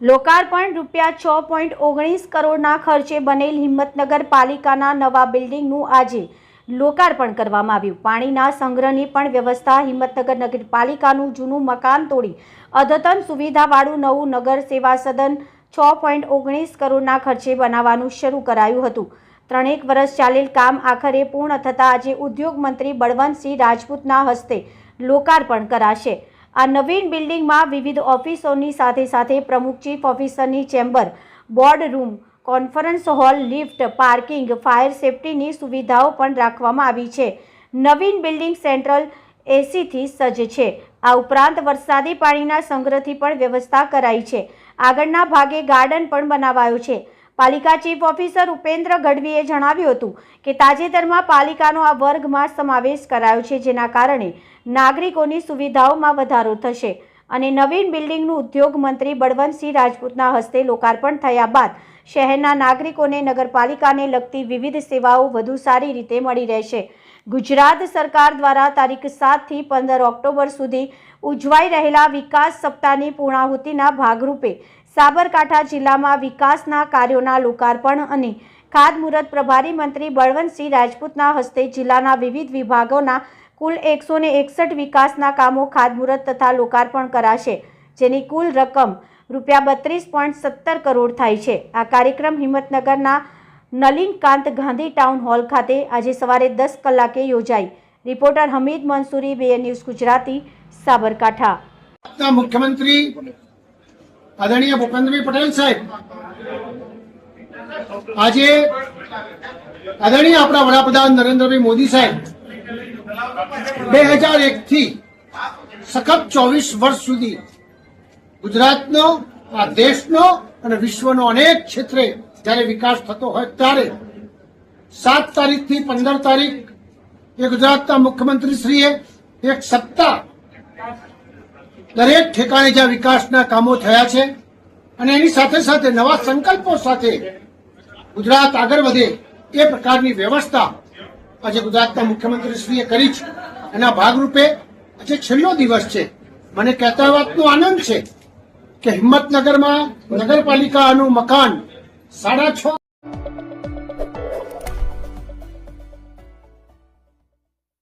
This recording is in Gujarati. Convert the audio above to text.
લોકાર્પણ રૂપિયા 6.19 કરોડના ખર્ચે બનેલ હિંમતનગર પાલિકાના નવા બિલ્ડિંગનું આજે લોકાર્પણ કરવામાં આવ્યું। પાણીના સંગ્રહની પણ વ્યવસ્થા હિંમતનગર નગરપાલિકાનું જૂનું મકાન તોડી અદ્યતન સુવિધાવાળું નવું નગર સેવા સદન 6.19 કરોડના ખર્ચે બનાવવાનું શરૂ કરાયું હતું। 3 વર્ષ ચાલેલ કામ આખરે પૂર્ણ થતાં આજે ઉદ્યોગ મંત્રી બળવંતસિંહ રાજપૂતના હસ્તે લોકાર્પણ કરાશે। આ નવીન બિલ્ડિંગમાં વિવિધ ઓફિસોની સાથે સાથે પ્રમુખ ચીફ ઓફિસરની chamber, board room, conference hall, lift, parking, fire સેફટીની સુવિધાઓ પણ રાખવામાં આવી છે। નવીન બિલ્ડિંગ સેન્ટ્રલ એસીથી સજ્જ છે। આ ઉપરાંત વરસાદી પાણીના સંગ્રહથી પણ વ્યવસ્થા કરાઈ છે। આગળના ભાગે ગાર્ડન પણ બનાવાયો છે। પાલિકા ચીફ ઓફિસર ઉપેન્દ્ર ગઢવીએ જણાવ્યું હતું કે તાજેતરમાં પાલિકાનો આ વર્ગમાં સમાવેશ કરાયો છે, જેના કારણે નાગરિકોની સુવિધાઓમાં વધારો થશે અને નવીન બિલ્ડિંગનું ઉદ્યોગ મંત્રી બળવંતસિંહ રાજપૂતના હસ્તે લોકાર્પણ થયા બાદ શહેરના નાગરિકોને નગરપાલિકાને લગતી વિવિધ સેવાઓ વધુ સારી રીતે મળી રહેશે। ગુજરાત સરકાર દ્વારા તારીખ 7 થી 15 ઓક્ટોબર સુધી ઉજવાઈ રહેલા વિકાસ સપ્તાહની પૂર્ણાહુતિના ભાગરૂપે સાબરકાંઠા જિલ્લામાં વિકાસના કાર્યોના લોકાર્પણ અને ખાતમુહૂર્ત પ્રભારી મંત્રી બળવંતસિંહ રાજપૂતના હસ્તે જિલ્લાના વિવિધ વિભાગોના કુલ 161 વિકાસના કામો ખાતમુહૂર્ત તથા લોકાર્પણ કરાશે, જેની કુલ રકમ રૂપિયા 32.17 કરોડ થાય છે। આ કાર્યક્રમ હિંમતનગરના નલિનકાંત ગાંધી ટાઉન હોલ ખાતે આજે સવારે 10 કલાકે યોજાઈ। Reporter Hamid Mansuri, BN news Gujarati, Sabarkantha. मुख्यमंत्री आदरणीय भूपेन्द्रभाई पटेल साहेब आज आदरणीय अपना वडाप्रधान नरेन्द्रभाई मोदी साहेब 2001 थी सखत 24 वर्ष सुधी गुजरातनो आ देशनो अने विश्वनो अनेक क्षेत्रे ज्यारे विकास थतो होय त्यारे 7 तारीख थी 15 तारीख ए गुजरातना मुख्यमंत्री श्रीए एक सप्ताह दरेक ठेकाणे ज्यां विकासना कामो थया छे अने एनी साथे साथे नवा संकल्पो साथे गुजरात आगळ वधे ए प्रकारनी व्यवस्था आज गुजरातना मुख्यमंत्रीश्रीए करी छे। एना भागरूपे आज छेल्लो दिवस छे। मने कहेता वातनो आनंद छे के हिम्मतनगरमां नगरपालिकानुं मकान 6.5